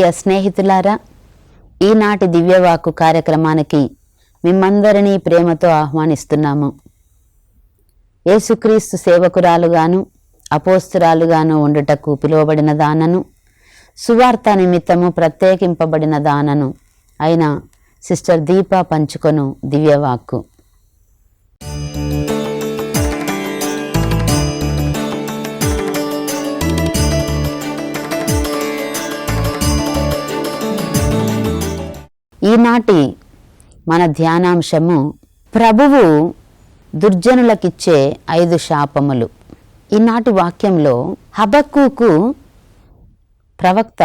ప్రియ స్నేహితులారా, ఈనాటి దివ్యవాక్కు కార్యక్రమానికి మిమ్మందరినీ ప్రేమతో ఆహ్వానిస్తున్నాము. యేసుక్రీస్తు సేవకురాలుగాను అపోస్తురాలుగాను ఉండుటకు పిలువబడిన దానను, సువార్త నిమిత్తము ప్రత్యేకింపబడిన దానను అయిన సిస్టర్ దీప పంచుకొను దివ్యవాక్కు. ఈనాటి మన ధ్యానాంశము ప్రభువు దుర్జనులకిచ్చే 5 శాపములు. ఈనాటి వాక్యంలో హబక్కూకు ప్రవక్త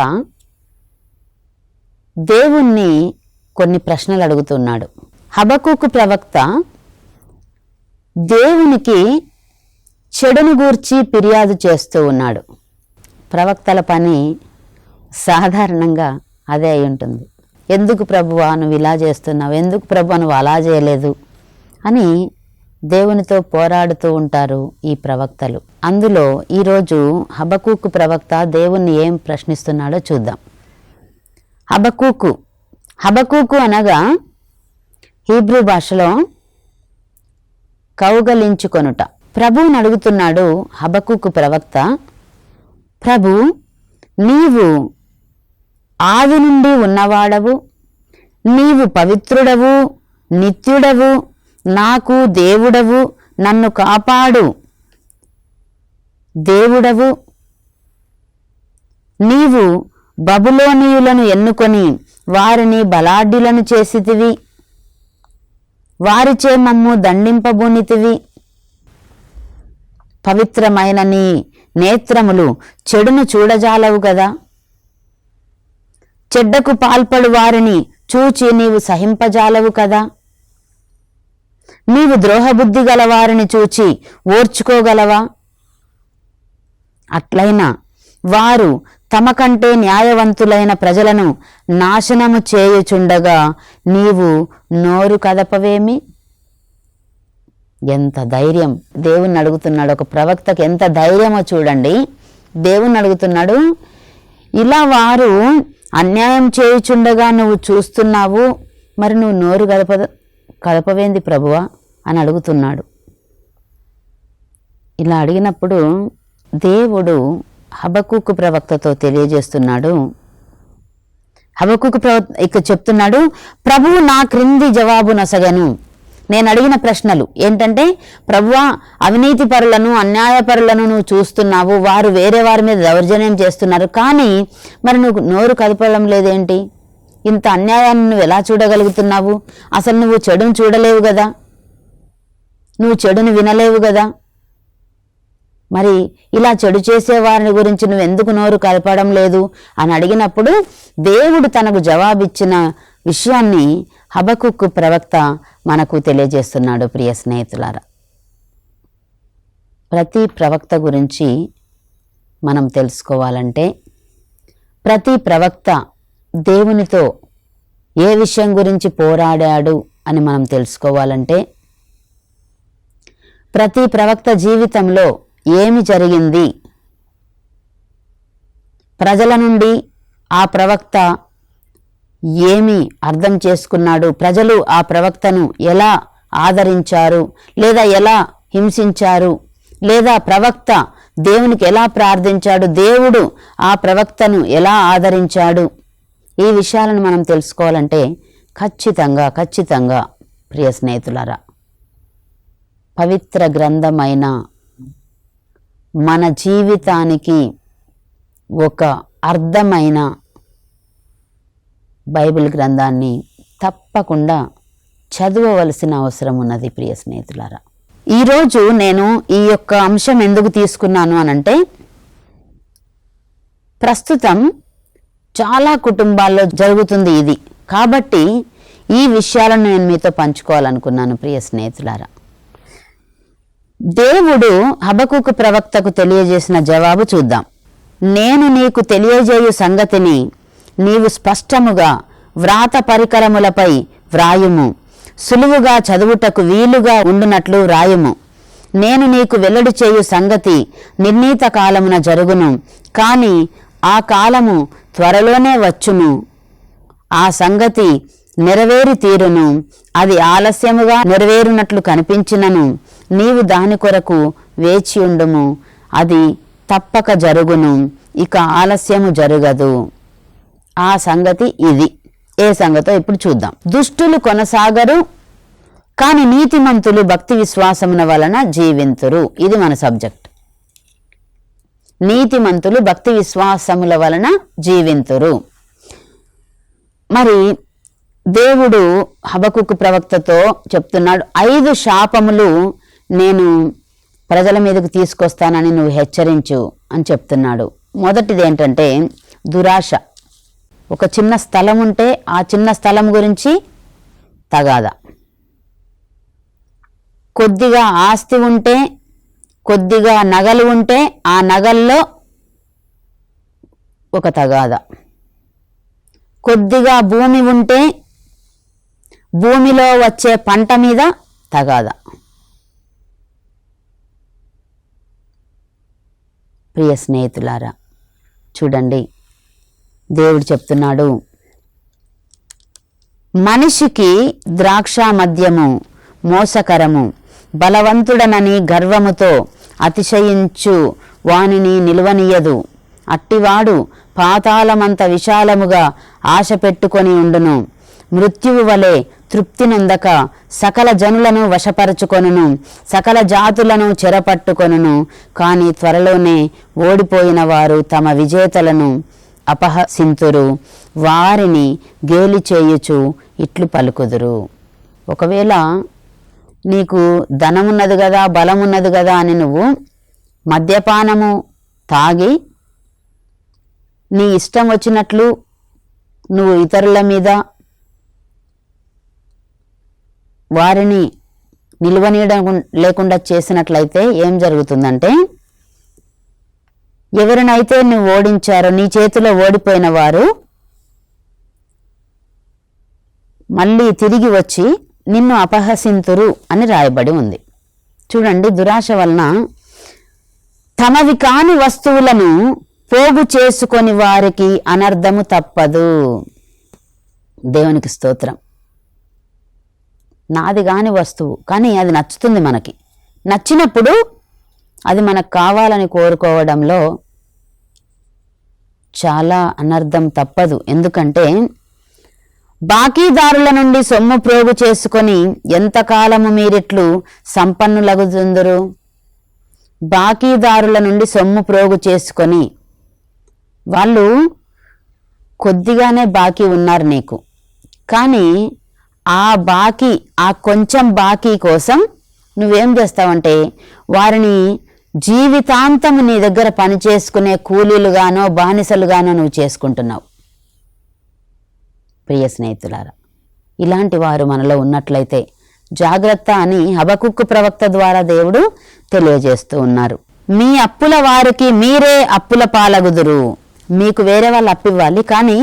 దేవుణ్ణి కొన్ని ప్రశ్నలు అడుగుతున్నాడు. హబక్కూకు ప్రవక్త దేవునికి చెడును గూర్చి ఫిర్యాదు చేస్తూ ఉన్నాడు. ప్రవక్తల పని సాధారణంగా అదే అయి ఉంటుంది. ఎందుకు ప్రభువా నువ్వు ఇలా చేస్తున్నావు, ఎందుకు ప్రభువా నువ్వు అలా చేయలేదు అని దేవునితో పోరాడుతూ ఉంటారు ఈ ప్రవక్తలు. అందులో ఈరోజు హబక్కూకు ప్రవక్త దేవుణ్ణి ఏం ప్రశ్నిస్తున్నాడో చూద్దాం. హబక్కూకు అనగా హీబ్రూ భాషలో కౌగలించుకొనుట. ప్రభువుని అడుగుతున్నాడు హబక్కూకు ప్రవక్త, ప్రభు నీవు ఆది నుండి ఉన్నవాడవు, నీవు పవిత్రుడవు, నిత్యుడవు, నాకు దేవుడవు, నన్ను కాపాడు దేవుడవు. నీవు బబులోనీయులను ఎన్నుకొని వారిని బలాఢ్యులను చేసితివి, వారిచే మమ్ము దండింపబూనితివి. పవిత్రమైన నీ నేత్రములు చెడును చూడజాలవు గదా. చెడ్డకు పాల్పడు వారిని చూచి నీవు సహింపజాలవు కదా. నీవు ద్రోహబుద్ధి గల వారిని చూచి ఓర్చుకోగలవా? అట్లయినా వారు తమ కంటే న్యాయవంతులైన ప్రజలను నాశనము చేయుచుండగా నీవు నోరు కదపవేమి? ఎంత ధైర్యం! దేవుణ్ణి అడుగుతున్నాడు. ఒక ప్రవక్తకి ఎంత ధైర్యమో చూడండి. దేవుణ్ణి అడుగుతున్నాడు, ఇలా వారు అన్యాయం చేయుచుండగా నువ్వు చూస్తున్నావు, మరి నువ్వు నోరు కదపవేంది ప్రభువా అని అడుగుతున్నాడు. ఇలా అడిగినప్పుడు దేవుడు హబక్కూకు ప్రవక్తతో తెలియజేస్తున్నాడు. హబక్కూకు ప్రవక్త ఇక చెప్తున్నాడు, ప్రభువు నా క్రింది జవాబు నొసగను. నేను అడిగిన ప్రశ్నలు ఏంటంటే, ప్రభువా అవినీతి పరులను అన్యాయపరులను నువ్వు చూస్తున్నావు, వారు వేరే వారి మీద దౌర్జన్యం చేస్తున్నారు, కానీ మరి నువ్వు నోరు కదపడం లేదేంటి? ఇంత అన్యాయాన్ని నువ్వు ఎలా చూడగలుగుతున్నావు? అసలు నువ్వు చెడును చూడలేవు కదా, నువ్వు చెడును వినలేవు కదా, మరి ఇలా చెడు చేసే వారిని గురించి నువ్వు ఎందుకు నోరు కదపడం లేదు అని అడిగినప్పుడు దేవుడు తనకు జవాబిచ్చిన విషయాన్ని హబక్కూకు ప్రవక్త మనకు తెలియజేస్తున్నాడు. ప్రియ స్నేహితులారా, ప్రతి ప్రవక్త గురించి మనం తెలుసుకోవాలంటే, ప్రతి ప్రవక్త దేవునితో ఏ విషయం గురించి పోరాడాడు అని మనం తెలుసుకోవాలంటే, ప్రతి ప్రవక్త జీవితంలో ఏమి జరిగింది, ప్రజల నుండి ఆ ప్రవక్త ఏమి అర్థం చేసుకున్నాడు, ప్రజలు ఆ ప్రవక్తను ఎలా ఆదరించారు లేదా ఎలా హింసించారు, లేదా ప్రవక్త దేవునికి ఎలా ప్రార్థించాడు, దేవుడు ఆ ప్రవక్తను ఎలా ఆదరించాడు, ఈ విషయాలను మనం తెలుసుకోవాలంటే ఖచ్చితంగా ప్రియ స్నేహితులారా, పవిత్ర గ్రంథమైన మన జీవితానికి ఒక అర్థమైన బైబిల్ గ్రంథాన్ని తప్పకుండా చదవవలసిన అవసరం ఉన్నది. ప్రియ స్నేహితులారా, ఈరోజు నేను ఈ యొక్క అంశం ఎందుకు తీసుకున్నాను అనంటే, ప్రస్తుతం చాలా కుటుంబాల్లో జరుగుతుంది ఇది, కాబట్టి ఈ విషయాలను నేను మీతో పంచుకోవాలనుకున్నాను. ప్రియ స్నేహితులారా, దేవుడు హబక్కూకు ప్రవక్తకు తెలియజేసిన జవాబు చూద్దాం. నేను నీకు తెలియజేయు సంగతిని నీవు స్పష్టముగా వ్రాత పరికరములపై వ్రాయుము, సులువుగా చదువుటకు వీలుగా ఉండునట్లు వ్రాయుము. నేను నీకు వెల్లడి చేయు సంగతి నిర్ణీత కాలమున జరుగును, కాని ఆ కాలము త్వరలోనే వచ్చును, ఆ సంగతి నెరవేరి తీరును. అది ఆలస్యముగా నెరవేరునట్లు కనిపించినను నీవు దాని కొరకు వేచియుండుము, అది తప్పక జరుగును, ఇక ఆలస్యము జరగదు. ఆ సంగతి ఇది. ఏ సంగతో ఇప్పుడు చూద్దాం. దుష్టులు కొనసాగరు, కాని నీతిమంతులు భక్తి విశ్వాసముల వలన జీవింతురు. ఇది మన సబ్జెక్ట్. నీతిమంతులు భక్తి విశ్వాసముల వలన జీవింతురు. మరి దేవుడు హబకుకు ప్రవక్తతో చెప్తున్నాడు, 5 శాపములు నేను ప్రజల మీదకు తీసుకొస్తానని నువ్వు హెచ్చరించు అని చెప్తున్నాడు. మొదటిది ఏంటంటే దురాశ. ఒక చిన్న స్థలం ఉంటే ఆ చిన్న స్థలం గురించి తగాదా, కొద్దిగా ఆస్తి ఉంటే, కొద్దిగా నగలు ఉంటే ఆ నగల్లో ఒక తగాదా, కొద్దిగా భూమి ఉంటే భూమిలో వచ్చే పంట మీద తగాదా. ప్రియ స్నేహితులారా, చూడండి, దేవుడు చెప్తున్నాడు, మనిషికి ద్రాక్ష మద్యము మోసకరము, బలవంతుడనని గర్వముతో అతిశయించు వానిని నిలువనీయదు. అట్టివాడు పాతాళమంత విశాలముగా ఆశ పెట్టుకొని ఉండును. మృత్యువు వలె తృప్తి నొందక సకల జనులను వశపరచుకొనును, సకల జాతులను చెరపట్టుకొనును. కానీ త్వరలోనే ఓడిపోయిన వారు తమ విజేతలను అపహసింతురు, వారిని గేలి చేయుచు ఇట్లు పలుకుదురు. ఒకవేళ నీకు ధనమున్నది కదా, బలమున్నది కదా అని నువ్వు మద్యపానము తాగి నీ ఇష్టం వచ్చినట్లు నువ్వు ఇతరుల మీద వారిని నిలువనీయడం లేకుండా చేసినట్లయితే ఏం జరుగుతుందంటే, ఎవరినైతే నువ్వు ఓడించారో, నీ చేతిలో ఓడిపోయిన వారు మళ్ళీ తిరిగి వచ్చి నిన్ను అపహసింతురు అని రాయబడి ఉంది. చూడండి, దురాశ వలన తమవి కాని వస్తువులను పోగు చేసుకొని వారికి అనర్థము తప్పదు. దేవునికి స్తోత్రం. నాది కాని వస్తువు కానీ అది నచ్చుతుంది మనకి. నచ్చినప్పుడు అది మనకు కావాలని కోరుకోవడంలో చాలా అనర్థం తప్పదు. ఎందుకంటే బాకీదారుల నుండి సొమ్ము ప్రోగు చేసుకొని ఎంతకాలము మీరిట్లు సంపన్నులగుతుందరు? బాకీదారుల నుండి సొమ్ము ప్రోగు చేసుకొని, వాళ్ళు కొద్దిగానే బాకీ ఉన్నారు నీకు, కానీ ఆ కొంచెం బాకీ కోసం నువ్వేం చేస్తావంటే వారిని జీవితాంతము నీ దగ్గర పని చేసుకునే కూలీలుగానో బానిసలుగానో నువ్వు చేసుకుంటున్నావు. ప్రియ స్నేహితులారా, ఇలాంటి వారు మనలో ఉన్నట్లయితే జాగ్రత్త అని హబకుక్కు ప్రవక్త ద్వారా దేవుడు తెలియజేస్తూ ఉన్నారు. మీ అప్పుల వారికి మీరే అప్పుల పాలగుదురు. మీకు వేరే వాళ్ళు అప్పివ్వాలి, కానీ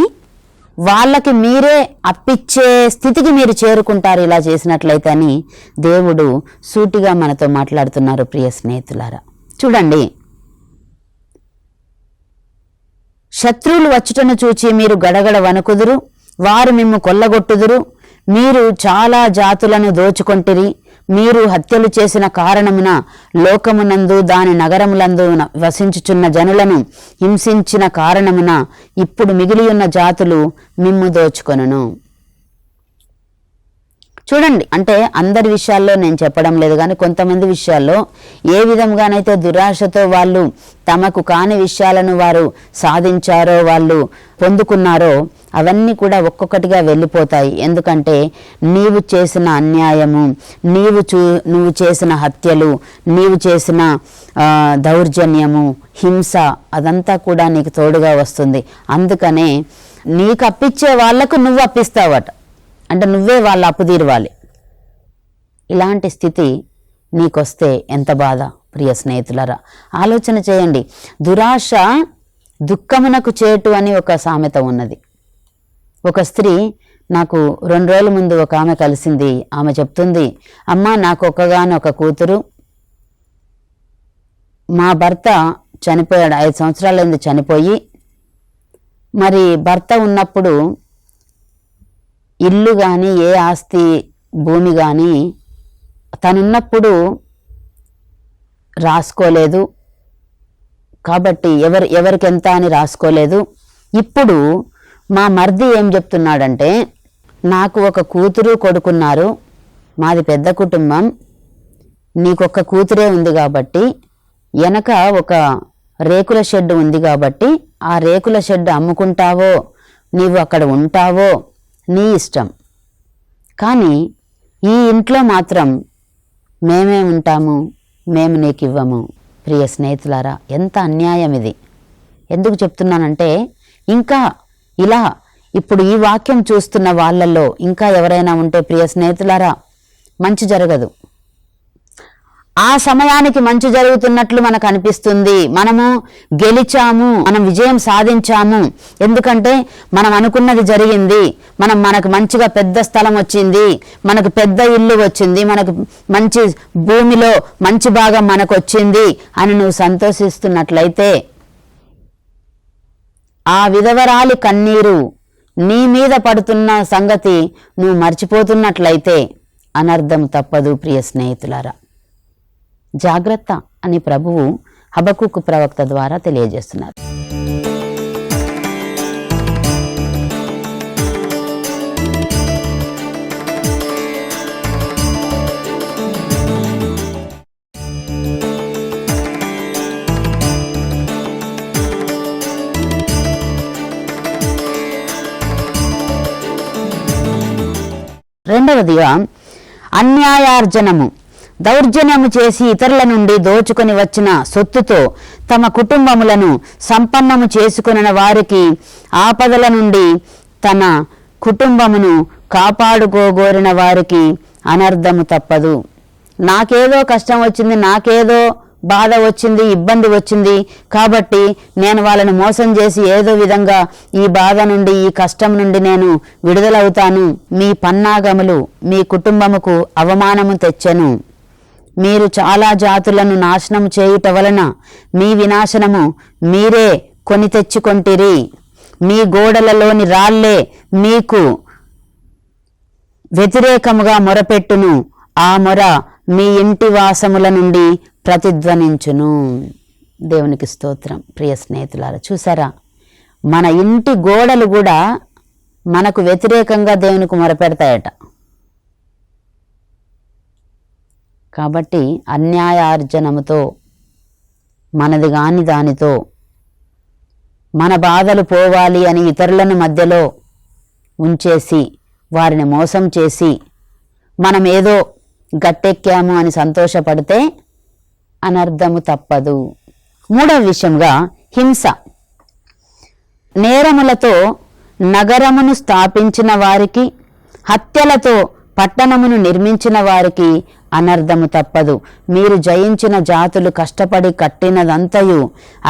వాళ్ళకి మీరే అప్పిచ్చే స్థితికి మీరు చేరుకుంటారు ఇలా చేసినట్లయితే అని దేవుడు సూటిగా మనతో మాట్లాడుతున్నారు. ప్రియ స్నేహితులారా, చూడండి, శత్రువులు వచ్చుటను చూచి మీరు గడగడ వణుకుదురు, వారు మిమ్ము కొల్లగొట్టుదురు. మీరు చాలా జాతులను దోచుకొంటిరి. మీరు హత్యలు చేసిన కారణమున లోకమునందు దాని నగరములందు వసించుచున్న జనులను హింసించిన కారణమున ఇప్పుడు మిగిలియున్న జాతులు మిమ్ము దోచుకొనును. చూడండి, అంటే అందరి విషయాల్లో నేను చెప్పడం లేదు, కానీ కొంతమంది విషయాల్లో ఏ విధంగానైతే దురాశతో వాళ్ళు తమకు కాని విషయాలను వారు సాధించారో, వాళ్ళు పొందుకున్నారో, అవన్నీ కూడా ఒక్కొక్కటిగా వెళ్ళిపోతాయి. ఎందుకంటే నీవు చేసిన అన్యాయము, నువ్వు చేసిన హత్యలు, నీవు చేసిన దౌర్జన్యము, హింస, అదంతా కూడా నీకు తోడుగా వస్తుంది. అందుకనే నీకు అప్పిచ్చే వాళ్లకు నువ్వు అప్పిస్తావట, అంటే నువ్వే వాళ్ళ అప్పు తీరవాలి. ఇలాంటి స్థితి నీకొస్తే ఎంత బాధ. ప్రియ స్నేహితులారా, ఆలోచన చేయండి. దురాశ దుఃఖమునకు చేటు అని ఒక సామెత ఉన్నది. ఒక స్త్రీ నాకు 2 రోజుల ముందు ఒక ఆమె కలిసింది. ఆమె చెప్తుంది, అమ్మ, నాకు ఒక్కగానొక కూతురు, మా భర్త చనిపోయాడు, 5 సంవత్సరాలైంది చనిపోయి, మరి భర్త ఉన్నప్పుడు ఇల్లు కానీ ఏ ఆస్తి భూమి కానీ తనున్నప్పుడు రాసుకోలేదు కాబట్టి ఎవరికెంత అని రాసుకోలేదు. ఇప్పుడు మా మర్ది ఏం చెప్తున్నాడంటే, నాకు ఒక కూతురు కొడుకున్నారు, మాది పెద్ద కుటుంబం, నీకొక్క కూతురే ఉంది కాబట్టి వెనక ఒక రేకుల షెడ్ ఉంది కాబట్టి ఆ రేకుల షెడ్ అమ్ముకుంటావో నీవు అక్కడ ఉంటావో నీ ఇష్టం, కానీ ఈ ఇంట్లో మాత్రం మేమే ఉంటాము, మేము నీకు ఇవ్వము. ప్రియ స్నేహితులారా, ఎంత అన్యాయం ఇది! ఎందుకు చెప్తున్నానంటే, ఇంకా ఇలా ఇప్పుడు ఈ వాక్యం చూస్తున్న వాళ్ళల్లో ఇంకా ఎవరైనా ఉంటే ప్రియ స్నేహితులారా, మంచి జరగదు. ఆ సమయానికి మంచి జరుగుతున్నట్లు మనకు అనిపిస్తుంది, మనము గెలిచాము, మనం విజయం సాధించాము, ఎందుకంటే మనం అనుకున్నది జరిగింది, మనకు మంచిగా పెద్ద స్థలం వచ్చింది, మనకు పెద్ద ఇల్లు వచ్చింది, మనకు మంచి భూమిలో మంచి భాగం మనకు వచ్చింది అని నువ్వు సంతోషిస్తున్నట్లయితే, ఆ విధవరాలి కన్నీరు నీ మీద పడుతున్న సంగతి నువ్వు మర్చిపోతున్నట్లయితే అనర్థం తప్పదు. ప్రియ స్నేహితులారా, జాగ్రత్త అని ప్రభువు హబక్కుకు ప్రవక్త ద్వారా తెలియజేస్తున్నారు. రెండవదిగా అన్యాయార్జనము. దౌర్జన్యము చేసి ఇతరుల నుండి దోచుకొని వచ్చిన సొత్తుతో తమ కుటుంబములను సంపన్నము చేసుకున్న వారికి ఆపదల నుండి తన కుటుంబమును కాపాడుకోగోరిన వారికి అనర్థము తప్పదు. నాకేదో కష్టం వచ్చింది, నాకేదో బాధ వచ్చింది, ఇబ్బంది వచ్చింది కాబట్టి నేను వాళ్ళని మోసం చేసి ఏదో విధంగా ఈ బాధ నుండి ఈ కష్టం నుండి నేను విడుదలవుతాను. మీ పన్నాగములు మీ కుటుంబముకు అవమానము తెచ్చెను. మీరు చాలా జాతులను నాశనం చేయుట వలన మీ వినాశనము మీరే కొని తెచ్చుకొంటిరి. మీ గోడలలోని రాళ్లే మీకు వ్యతిరేకముగా మొరపెట్టును, ఆ మొర మీ ఇంటి వాసముల నుండి ప్రతిధ్వనించును. దేవునికి స్తోత్రం. ప్రియ స్నేహితులారా, చూసారా, మన ఇంటి గోడలు కూడా మనకు వ్యతిరేకంగా దేవునికి మొరపెడతాయట. కాబట్టి అన్యాయార్జనముతో మనది కాని దానితో మన బాధలు పోవాలి అని ఇతరులను మధ్యలో ఉంచేసి వారిని మోసం చేసి మనం ఏదో గట్టెక్కాము అని సంతోషపడితే అనర్థము తప్పదు. మూడవ విషయంగా హింస. నేరములతో నగరమును స్థాపించిన వారికి, హత్యలతో పట్టణమును నిర్మించిన వారికి అనర్థము తప్పదు. మీరు జయించిన జాతులు కష్టపడి కట్టినదంతయు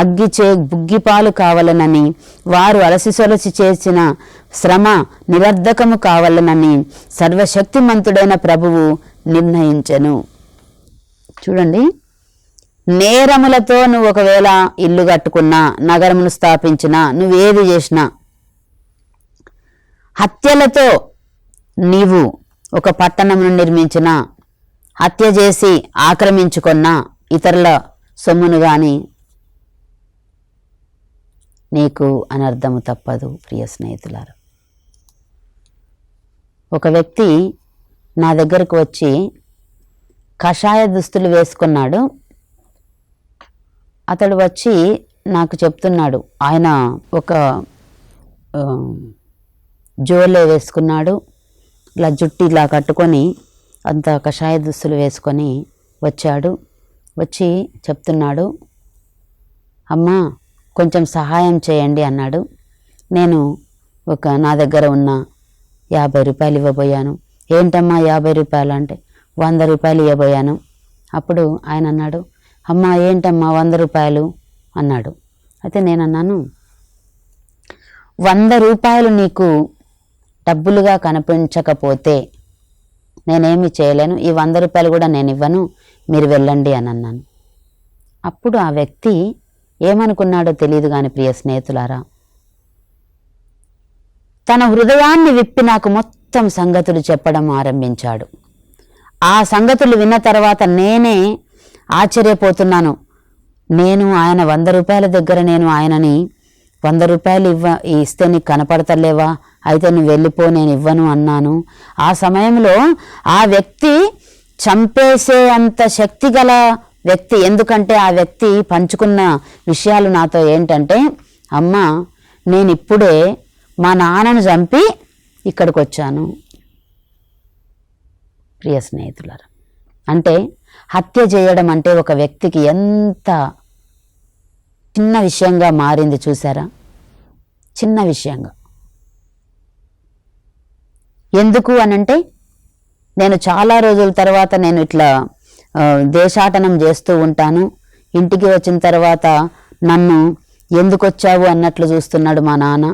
అగ్గిచే బుగ్గిపాలు కావాలనని, వారు అలసిసొలసి చేసిన శ్రమ నిరర్ధకము కావాలనని సర్వశక్తిమంతుడైన ప్రభువు నిర్ణయించెను. చూడండి, నేరములతో నువ్వు ఒకవేళ ఇల్లు కట్టుకున్నా, నగరమును స్థాపించినా, నువ్వేది చేసినా, హత్యలతో నీవు ఒక పట్టణమును నిర్మించిన, హత్య చేసి ఆక్రమించుకున్న ఇతరుల సొమ్మును గాని నీకు అనర్థము తప్పదు. ప్రియ స్నేహితులారా, ఒక వ్యక్తి నా దగ్గరకు వచ్చి కషాయ దుస్తులు వేసుకున్నాడు. అతడు వచ్చి నాకు చెప్తున్నాడు, ఆయన ఒక జోలే వేసుకున్నాడు, ఇలా జుట్టు ఇలా కట్టుకొని అంత కషాయ దుస్తులు వేసుకొని వచ్చాడు. వచ్చి చెప్తున్నాడు, అమ్మా కొంచెం సహాయం చేయండి అన్నాడు. నేను నా దగ్గర ఉన్న 50 రూపాయలు ఇవ్వబోయాను. ఏంటమ్మా 50 రూపాయలు అంటే 100 రూపాయలు ఇవ్వబోయాను. అప్పుడు ఆయన అన్నాడు, అమ్మా ఏంటమ్మా 100 రూపాయలు అన్నాడు. అయితే నేనన్నాను, 100 రూపాయలు నీకు డబ్బులుగా కనిపించకపోతే నేనేమి చేయలేను, ఈ 100 రూపాయలు కూడా నేను ఇవ్వను, మీరు వెళ్ళండి అని అన్నాను. అప్పుడు ఆ వ్యక్తి ఏమనుకున్నాడో తెలియదు కానీ ప్రియ స్నేహితులారా, తన హృదయాన్ని విప్పి నాకు మొత్తం సంగతులు చెప్పడం ఆరంభించాడు. ఆ సంగతులు విన్న తర్వాత నేనే ఆశ్చర్యపోతున్నాను. నేను ఆయన 100 రూపాయల దగ్గర నేను ఆయనని 100 రూపాయలు ఇస్తే నీకు కనపడతలేవా, అయితే నువ్వు వెళ్ళిపో, నేను ఇవ్వను అన్నాను. ఆ సమయంలో ఆ వ్యక్తి చంపేసే అంత శక్తి గల వ్యక్తి. ఎందుకంటే ఆ వ్యక్తి పంచుకున్న విషయాలు నాతో ఏంటంటే, అమ్మ నేను ఇప్పుడే మా నాన్నను చంపి ఇక్కడికి వచ్చాను. ప్రియ స్నేహితులారా, అంటే హత్య చేయడం అంటే ఒక వ్యక్తికి ఎంత చిన్న విషయంగా మారింది చూసారా? చిన్న విషయంగా. ఎందుకు అనంటే, నేను చాలా రోజుల తర్వాత నేను ఇట్లా దేశాటనం చేస్తూ ఉంటాను. ఇంటికి వచ్చిన తర్వాత నన్ను ఎందుకు వచ్చావు అన్నట్లు చూస్తున్నాడు మా నాన్న.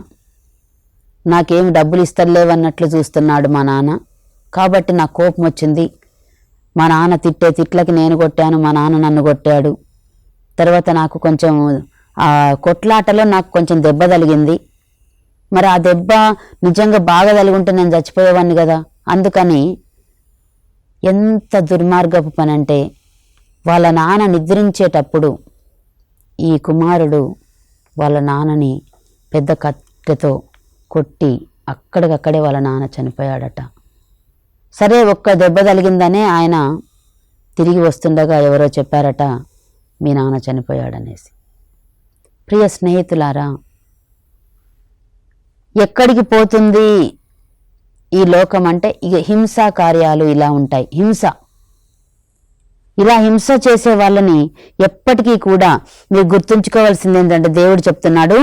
నాకేం డబ్బులు ఇస్తలేవు అన్నట్లు చూస్తున్నాడు మా నాన్న. కాబట్టి నాకు కోపం వచ్చింది. మా నాన్న తిట్టే తిట్లకి నేను కొట్టాను, మా నాన్న నన్ను కొట్టాడు. తర్వాత నాకు కొంచెం ఆ కొట్లాటలో నాకు కొంచెం దెబ్బ తగిలింది. మరి ఆ దెబ్బ నిజంగా బాగా తగిలింటే నేను చచ్చిపోయేవాడిని కదా. అందుకని ఎంత దుర్మార్గపు పని అంటే, వాళ్ళ నాన్న నిద్రించేటప్పుడు ఈ కుమారుడు వాళ్ళ నాన్నని పెద్ద కట్టెతో కొట్టి అక్కడికక్కడే వాళ్ళ నాన్న చనిపోయాడట. సరే, ఒక్క దెబ్బ తగిలిందనే ఆయన తిరిగి వస్తుండగా ఎవరో చెప్పారట, మీ నాన్న చనిపోయాడనేసి. ప్రియ స్నేహితులారా, ఎక్కడికి పోతుంది ఈ లోకం అంటే, ఇక హింసా కార్యాలు ఇలా ఉంటాయి. ఇలా హింస చేసే వాళ్ళని ఎప్పటికీ కూడా మీరు గుర్తుంచుకోవాల్సింది ఏంటంటే, దేవుడు చెప్తున్నాడు,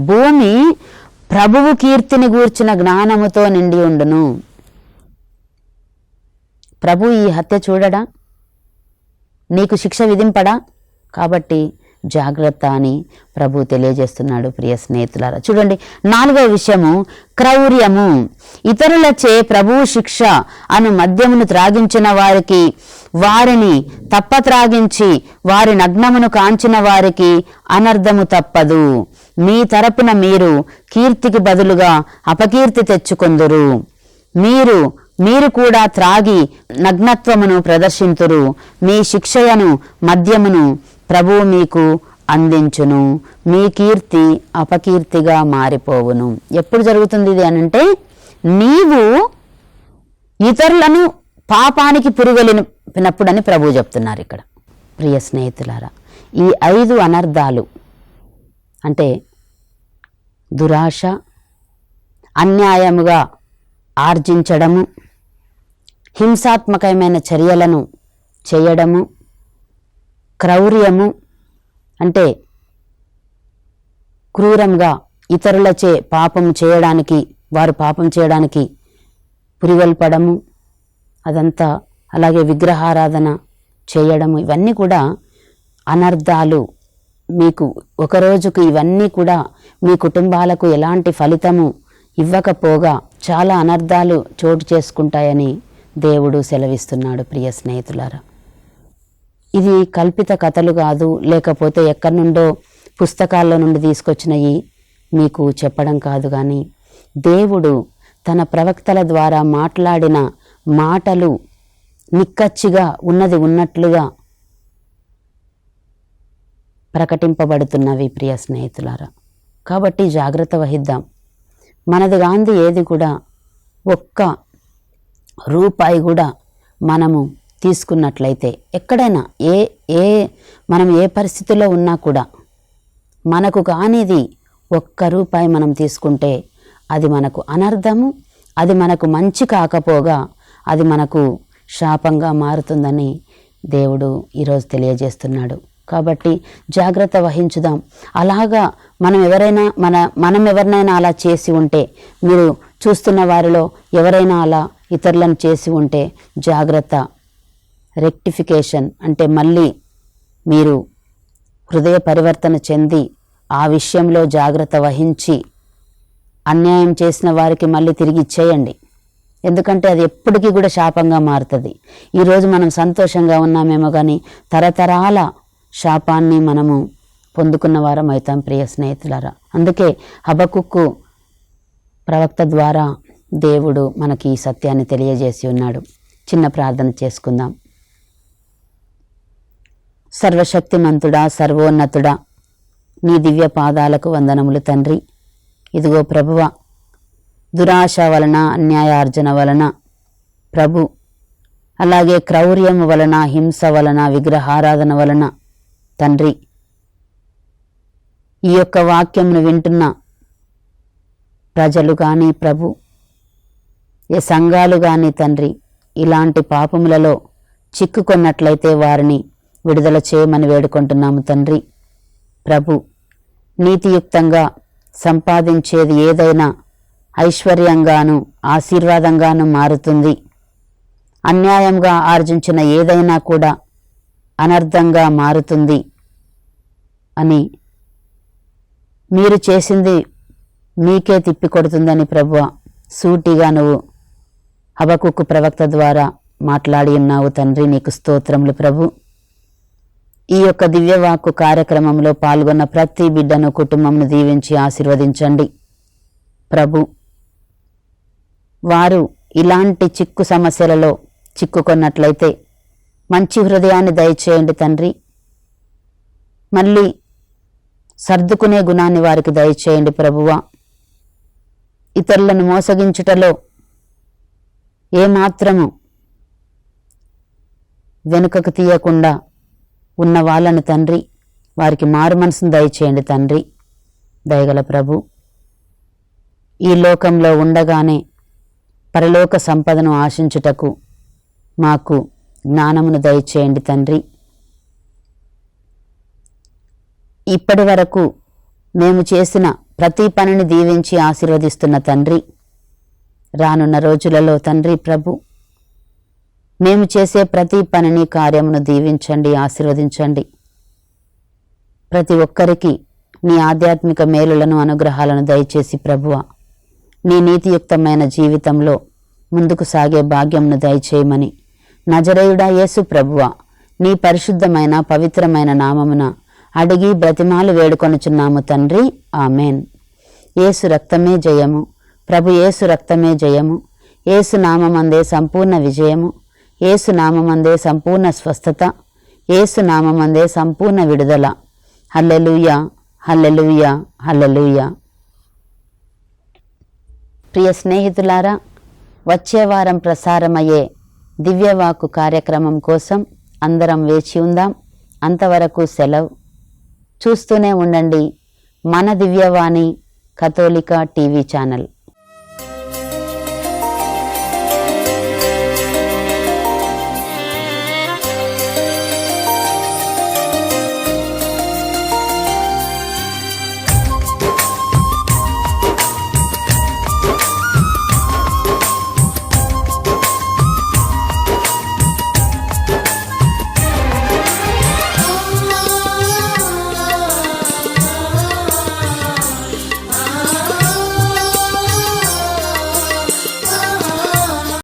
భూమి ప్రభువు కీర్తిని గూర్చిన జ్ఞానముతో నిండి ఉండును. ప్రభు ఈ హత్య చూడడా? నీకు శిక్ష విధింపడా? కాబట్టి జాగ్రత్త అని ప్రభు తెలియజేస్తున్నాడు. ప్రియ స్నేహితులారా, చూడండి 4వ విషయము క్రౌర్యము. ఇతరులచే ప్రభువు శిక్ష అను మద్యమును త్రాగించిన వారికి, వారిని త్రాగించి వారి నగ్నమును కాంచిన వారికి అనర్థము తప్పదు. మీ తరపున మీరు కీర్తికి బదులుగా అపకీర్తి తెచ్చుకొందురు. మీరు కూడా త్రాగి నగ్నత్వమును ప్రదర్శింతురు. మీ శిక్షయను మద్యమును ప్రభువు మీకు అందించును. మీ కీర్తి అపకీర్తిగా మారిపోవును. ఎప్పుడు జరుగుతుంది ఇది అనంటే, నీవు ఇతరులను పాపానికి పురిగొలిపినప్పుడని ప్రభువు చెప్తున్నారు ఇక్కడ. ప్రియ స్నేహితులారా, ఈ 5 అనర్థాలు అంటే దురాశ, అన్యాయముగా ఆర్జించడము, హింసాత్మకమైన చర్యలను చేయడము, క్రౌర్యము అంటే క్రూరంగా ఇతరులచే వారు పాపం చేయడానికి పురిగొల్పడము, అదంతా అలాగే విగ్రహారాధన చేయడము, ఇవన్నీ కూడా అనర్థాలు. మీకు ఒక రోజుకు ఇవన్నీ కూడా మీ కుటుంబాలకు ఎలాంటి ఫలితము ఇవ్వకపోగా చాలా అనర్థాలు చోటు చేసుకుంటాయని దేవుడు సెలవిస్తున్నాడు. ప్రియ స్నేహితులారా, ఇది కల్పిత కథలు కాదు, లేకపోతే ఎక్కడి నుండో పుస్తకాల్లో నుండి తీసుకొచ్చినవి మీకు చెప్పడం కాదు, కానీ దేవుడు తన ప్రవక్తల ద్వారా మాట్లాడిన మాటలు నిక్కచ్చిగా ఉన్నది ఉన్నట్లుగా ప్రకటింపబడుతున్నవి. ప్రియ స్నేహితులారా, కాబట్టి జాగ్రత్త వహిద్దాం. మనది గాంధీ ఏది కూడా ఒక్క రూపాయి కూడా మనము తీసుకున్నట్లయితే, ఎక్కడైనా మనం ఏ పరిస్థితిలో ఉన్నా కూడా మనకు కానిది ఒక్క రూపాయి మనం తీసుకుంటే అది మనకు అనర్థము, అది మనకు మంచి కాకపోగా అది మనకు శాపంగా మారుతుందని దేవుడు ఈరోజు తెలియజేస్తున్నాడు. కాబట్టి జాగ్రత్త వహించుదాం. అలాగా మనం ఎవరినైనా అలా చేసి ఉంటే, మీరు చూస్తున్న వారిలో ఎవరైనా అలా ఇతరులను చేసి ఉంటే జాగ్రత్త. రెక్టిఫికేషన్ అంటే మళ్ళీ మీరు హృదయ పరివర్తన చెంది ఆ విషయంలో జాగ్రత్త వహించి అన్యాయం చేసిన వారికి మళ్ళీ తిరిగి ఇచ్చేయండి. ఎందుకంటే అది ఎప్పటికీ కూడా శాపంగా మారుతుంది. ఈరోజు మనం సంతోషంగా ఉన్నామేమో కానీ తరతరాల శాపాన్ని మనము పొందుకున్న వారం అవుతాం. ప్రియ స్నేహితులారా, అందుకే హబకుక్కు ప్రవక్త ద్వారా దేవుడు మనకి ఈ సత్యాన్ని తెలియజేసి ఉన్నాడు. చిన్న ప్రార్థన చేసుకుందాం. సర్వశక్తిమంతుడా, సర్వోన్నతుడా, నీ దివ్య పాదాలకు వందనములు తండ్రి. ఇదిగో ప్రభువా, దురాశ వలన, అన్యాయార్జన వలన ప్రభు, అలాగే క్రౌర్యం వలన, హింస వలన, విగ్రహారాధన వలన తండ్రి, ఈ యొక్క వాక్యంను వింటున్న ప్రజలు కానీ ప్రభు, ఏ సంఘాలు కానీ తండ్రి, ఇలాంటి పాపములలో చిక్కుకొన్నట్లయితే వారిని విడుదల చేయమని వేడుకుంటున్నాము తండ్రి. ప్రభు, నీతియుక్తంగా సంపాదించేది ఏదైనా ఐశ్వర్యంగాను ఆశీర్వాదంగాను మారుతుంది. అన్యాయంగా ఆర్జించిన ఏదైనా కూడా అనర్థంగా మారుతుంది అని, మీరు చేసింది మీకే తిప్పికొడుతుందని ప్రభువా సూటిగా నువ్వు హబకుక్కు ప్రవక్త ద్వారా మాట్లాడి ఉన్నావు తండ్రి. నీకు స్తోత్రములు ప్రభు. ఈ యొక్క దివ్యవాక్కు కార్యక్రమంలో పాల్గొన్న ప్రతి బిడ్డను, కుటుంబంను దీవించి ఆశీర్వదించండి ప్రభు. వారు ఇలాంటి చిక్కు సమస్యలలో చిక్కుకొన్నట్లయితే మంచి హృదయాన్ని దయచేయండి తండ్రి. మళ్ళీ సర్దుకునే గుణాన్ని వారికి దయచేయండి ప్రభువా. ఇతరులను మోసగించుటలో ఏమాత్రము వెనుకకు తీయకుండా ఉన్న వాళ్ళని తండ్రి, వారికి మారు మనసును దయచేయండి తండ్రి. దయగల ప్రభు, ఈ లోకంలో ఉండగానే పరలోక సంపదను ఆశించుటకు మాకు జ్ఞానమును దయచేయండి తండ్రి. ఇప్పటి వరకు మేము చేసిన ప్రతి పనిని దీవించి ఆశీర్వదిస్తున్న తండ్రి, రానున్న రోజులలో తండ్రి ప్రభు, మేము చేసే ప్రతి పనిని, కార్యమును దీవించండి, ఆశీర్వదించండి. ప్రతి ఒక్కరికి నీ ఆధ్యాత్మిక మేలులను, అనుగ్రహాలను దయచేసి ప్రభువా, నీ నీతియుక్తమైన జీవితంలో ముందుకు సాగే భాగ్యంను దయచేయమని నజరేయుడా యేసు ప్రభువా నీ పరిశుద్ధమైన పవిత్రమైన నామమున అడిగి బ్రతిమాలు వేడుకొనుచున్నాము తండ్రి. ఆమెన్. యేసు రక్తమే జయము, ప్రభు యేసు రక్తమే జయము, యేసు నామమందే సంపూర్ణ విజయము, యేసు నామమందే సంపూర్ణ స్వస్థత, యేసు నామమందే సంపూర్ణ విడుదల. హల్లెలూయా, హల్లెలూయా, హల్లెలూయా. ప్రియ స్నేహితులారా, వచ్చే వారం ప్రసారమయ్యే దివ్యవాక్కు కార్యక్రమం కోసం అందరం వేచి ఉందాం. అంతవరకు సెలవు. చూస్తూనే ఉండండి మన దివ్యవాణి కథోలిక టీవీ ఛానల్.